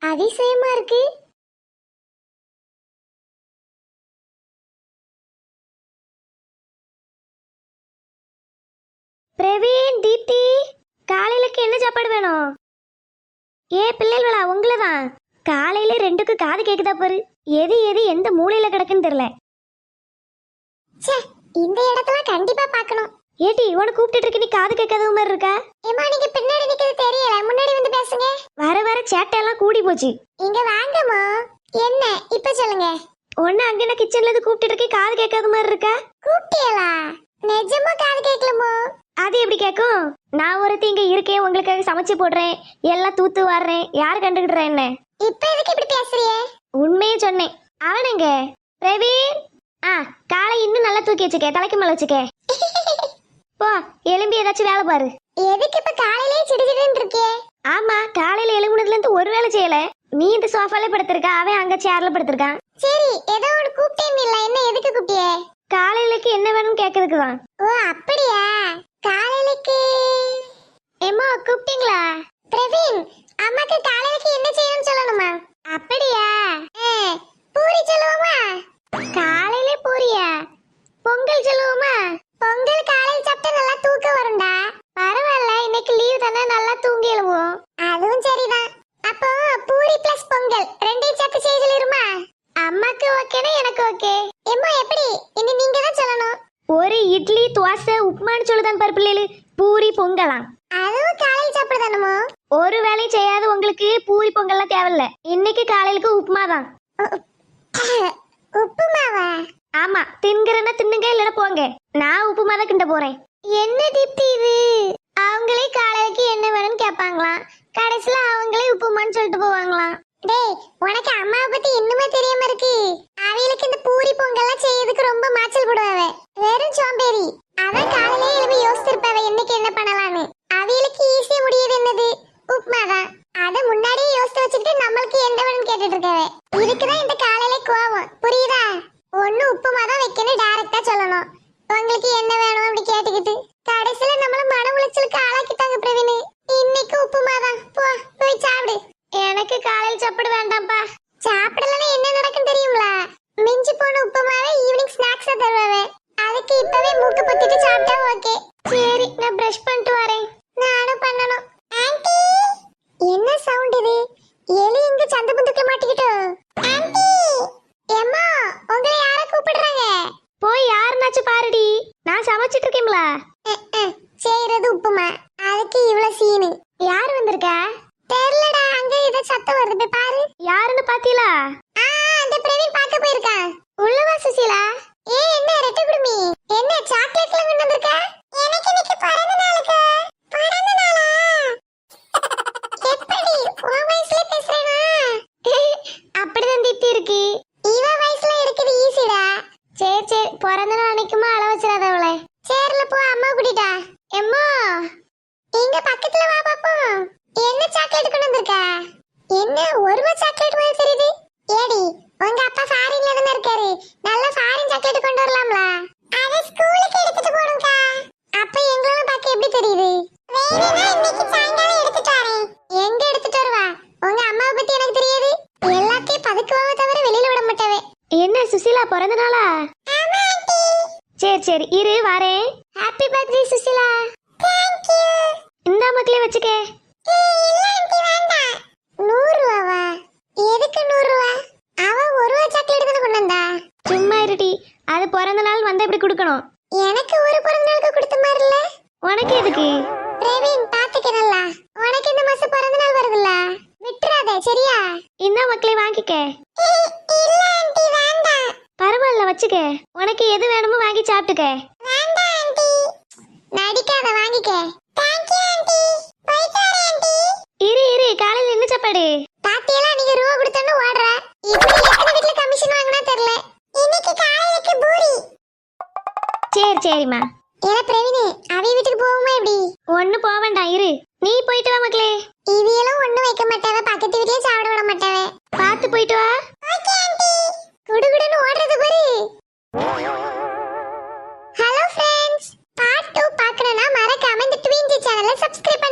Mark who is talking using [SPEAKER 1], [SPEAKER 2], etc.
[SPEAKER 1] அதிசயமா இருக்கு. பிரவீன், தீப்தி, காலையிலக்கு என்ன சாப்பாடு வேணும்? பிள்ளைகளா உங்களதான். காலையில ரெண்டுக்கு காது கேக்குதா பாரு. எது எது எந்த மூலையில கிடக்குன்னு தெரியல. இந்த இடத்துல கண்டிப்பா பார்க்கணும். ஏடி உன கூப்பிட்டு இருக்கு, நீ காது கேட்காத மாதிரி இருக்கா? ஏமா நீங்க பின்னாடி நிக்கிறது தெரியல, முன்னாடி வந்து பேசுங்க. வர வர சேட்டை எல்லாம் கூடி போச்சு. இங்க வாங்கம்மா. என்ன இப்ப சொல்லுங்க. ஒண்ணு அங்க நான் கிச்சன்ல இருந்து கூப்பிட்டு இருக்கேன், காது கேட்காத மாதிரி இருக்கா? கூப்பிட்டியலா? நிஜமா காது கேட்கலமோ? அது எப்படி கேட்கும்? நான் ஒருத்தி இங்க இருக்கேன், உங்களுக்காக சமைச்சு போடுறேன், எல்லாம் தூத்து வர்றேன், யாரு கண்டுகிடுறேன் என்ன? இப்ப எதுக்கு இப்படி பேசுறிய? உண்மையே சொன்னேன். அவனுங்க பிரவீன், காலை இன்னும் நல்லா தூக்கி வச்சுக்க, தலைக்கு மேல வச்சுக்க. போ எலும்பி ஏதாச்சும் வேலை பாரு. எதுக்கு இப்ப காலையிலே சிடுசிடுன்னு இருக்கே? ஆமா, காலையில எழும்புனதுல இருந்து ஒரு வேலை செய்யல. நீ இந்த சோஃபால படுத்திருக்க, அவன் அங்க சேர்ல படுத்திருக்கான். சரி, ஏதோ ஒரு கூப்பிட்டேன் இல்ல, என்ன எதுக்கு கூப்பிட்டியே? காலையிலக்கு என்ன வேணும்னு கேக்குறதுக்குதான். ஓ அப்படியா? காலையிலக்கு எம்மா கூப்பிட்டீங்களா? பிரவீன், அம்மாக்கு காலையிலக்கு என்ன செய்யணும்னு சொல்லணுமா? அப்படியா? பூரி சொல்லுவோமா? காலையில பூரியா? பொங்கல் சொல்லுவோமா? பொங்கல் காலையில சாப்பிட்டா நல்லா தூக்கம் வரும்டா. பரவாயில்ல, இன்னைக்கு லீவ் தானே, நல்லா தூங்கி எழுவோம். அதுவும் சரிதான். அப்போ பூரி பிளஸ் பொங்கல் ரெண்டையும் சேர்த்து செய்ய சொல்லிருமா? அம்மாக்கு ஓகேனா எனக்கு ஓகே. எம்மா எப்படி? இனி நீங்க தான் சொல்லணும். ஒரு இட்லி தோசை உப்புமான்னு சொல்லுதான் பாரு பிள்ளைகளு. பூரி பொங்கலாம் அதுவும் காலையில் சாப்பிடுதானமோ? ஒரு வேலையும் செய்யாது உங்களுக்கு பூரி பொங்கல்லாம் தேவையில்ல. இன்னைக்கு காலையிலுக்கு உப்புமா தான். உப்புமாவா? ஆமா, தின்கிறனா தின்னுங்க, இல்லைன்னா போங்க. நான் உப்புமா தான் கிண்ட போறேன். என்ன தீப்தி இது? அவங்களே காலையிலுக்கு என்ன வேணும்னு கேட்பாங்களாம், கடைசியில அவங்களே உப்புமான்னு சொல்லிட்டு போவாங்களாம். டேய், உனக்கு அம்மாவை பத்தி இன்னுமே தெரியாம இருக்கு. அவைகளுக்கு இந்த பூரி பொங்கல்லாம் செய்யறதுக்கு ரொம்ப மாச்சல் போடுவாவ. வெறும் சோம்பேறி. அதான் காலையிலே எழுப்பி யோசிச்சிருப்பாவ இன்னைக்கு என்ன பண்ணலான்னு. அவைகளுக்கு ஈஸியா முடியுது என்னது? உப்புமா தான். அதை முன்னாடியே யோசிச்சு வச்சுக்கிட்டு நம்மளுக்கு என்ன வேணும்னு கேட்டுட்டு இருக்காவ. இதுக்குதான் இந்த காலையில கோவம், புரியுதா? ஒண்ணு உப்புமா தான் வைக்கணும், டைரக்டா சொல்லணும். உங்களுக்கு என்ன வேணும் அப்படி கேட்டுக்கிட்டு கடைசியில நம்மள மன உளைச்சலுக்கு ஆளாக்கிட்டாங்க பிரவீன். இன்னைக்கு உப்புமா தான். போய் சாப்பிடு. எனக்கு காலையில் சாப்பிட வேண்டாம்ப்பா. சாப்பிடலன்னா என்ன நடக்கும் தெரியுங்களா? மிஞ்சி போன உப்புமாவே ஈவினிங் ஸ்நாக்ஸா தருவாவே. அதுக்கு இப்பவே மூக்கு பொத்திட்டு சாப்பிட்டா ஓகே. சரி, நான் பிரஷ் பண்ணிட்டு வரேன். நானும் பண்ணணும். ஆன்ட்டி, என்ன சவுண்ட் இது? எலி இங்க சந்து புந்துக்குள்ள மாட்டிக்கிட்டோ? ஆன்ட்டி, எம்மா, உங்களை யார கூப்பிடுறாங்க? போய் யாருனாச்சும் பாருடி. நான் சமைச்சிட்டு இருக்கேன்ல. செய்யறது உப்புமா, அதுக்கு இவ்வளவு சீனு. யார் வந்திருக்கா? தெரியலடா, அங்க ஏதோ சத்தம் வருது, போய் பாரு. யாருன்னு பாத்தீங்களா? அந்த பிரவீன் பார்க்க போயிருக்கான். உள்ளவா சுசீலா? என்ன ரெட்டை குடுமி, என்ன சாக்லேட்ல கொண்டு வந்திருக்க? எனக்கு இன்னைக்கு பிறந்த நாளுக்கு. பிறந்த நாளா? எப்படி உன் வயசுல பேசுறேனா? அப்படிதான் திட்டி இருக்கு. இவ வயசுல இருக்குது ஈஸிடா. சரி சரி, பிறந்த நாள் அன்னைக்குமா அள வச்சிடாத அவளை. சேர்ல போ, அம்மா கூட்டிட்டா. எம்மா, இங்க பக்கத்துல வா பாப்போம். என்ன சாக்லேட் கொண்டு வந்திருக்க? என்ன ஒரு ரூபாய் சாக்லேட் மாதிரி தெரியுது? ஏடி, உங்க அப்பா ஃபாரின்ல தான இருக்காரு, நல்ல ஃபாரின் சாக்லேட் கொண்டு வரலாம்ல. அத ஸ்கூலுக்கு எடுத்துட்டு போடுங்க. அப்ப எங்களோட பாக்க எப்படி தெரியுது? வேணும்னா இன்னைக்கு சாயங்காலம் எடுத்துட்டு வரேன். எங்க எடுத்துட்டு வருவா? உங்க அம்மாவை பத்தி எனக்கு தெரியாது. எல்லாத்தையும் பதுக்குவாவ தவிர வெளியில விட மாட்டாவே. என்ன சுசீலா பிறந்த நாளா? ஆமா ஆண்டி. சரி சரி, இரு வரேன். Happy birthday Sushila. Thank you. இந்த மக்களே வச்சுக்க. இல்ல ஆண்டி, வேண்டாம். 100 ரூபாவா? எதுக்கு 100 ரூபா? அவ ஒரு ரூபா சாக்லேட் தான கொண்டு வந்தா. சும்மா இருடி, அது பிறந்த நாள் வந்தா இப்படி கொடுக்கணும். எனக்கு ஒரு பிறந்த நாளுக்கு கொடுத்த மாதிரி இல்ல. உனக்கு எதுக்கு? பிரவீன் பாத்துக்க நல்லா. உனக்கு இந்த மாசம் பிறந்த நாள் வருதுல்ல, விட்டுறாத சரியா? இந்த மக்களே வாங்கிக்க. இல்ல ஆண்டி, வேண்டாம். பரவாயில்ல வச்சுக்க, உனக்கு எது வேணுமோ வாங்கி சாப்பிட்டுக்க. வேண்டாம் ஆண்டி. நடிக்காத, வாங்கிக்க. Thank you aunty. போயிட்டு வரேன் ஆண்டி. இரு இரு, காலையில என்ன சாப்பாடு? பாத்தியெல்லாம் நீங்க ரூபா கொடுத்தோன்னு ஓடுற. இப்படி எத்தனை வீட்ல கமிஷன் வாங்கினா தெரியல. இன்னைக்கு காலையிலக்கு பூரி. சரி சரிம்மா. ஏல பிரவீனே, அவி வீட்டுக்கு போவோமா எப்படி? ஒண்ணு போக வேண்டாம், இரு. நீ போயிட்டு வா மக்களே. இவியெல்லாம் ஒண்ணு வைக்க மாட்டாவே, பக்கத்து வீட்லயே சாப்பிட விட மாட்டாவே. பார்த்து போயிட்டு வா. Okay aunty. குடுகுடுன்னு ஓடுறது பாரு. ஹலோ ஃப்ரெண்ட்ஸ், பார்ட் 2 பார்க்கணும்னா மறக்காம இந்த ட்வின்ஜி சேனலை சப்ஸ்கிரைப்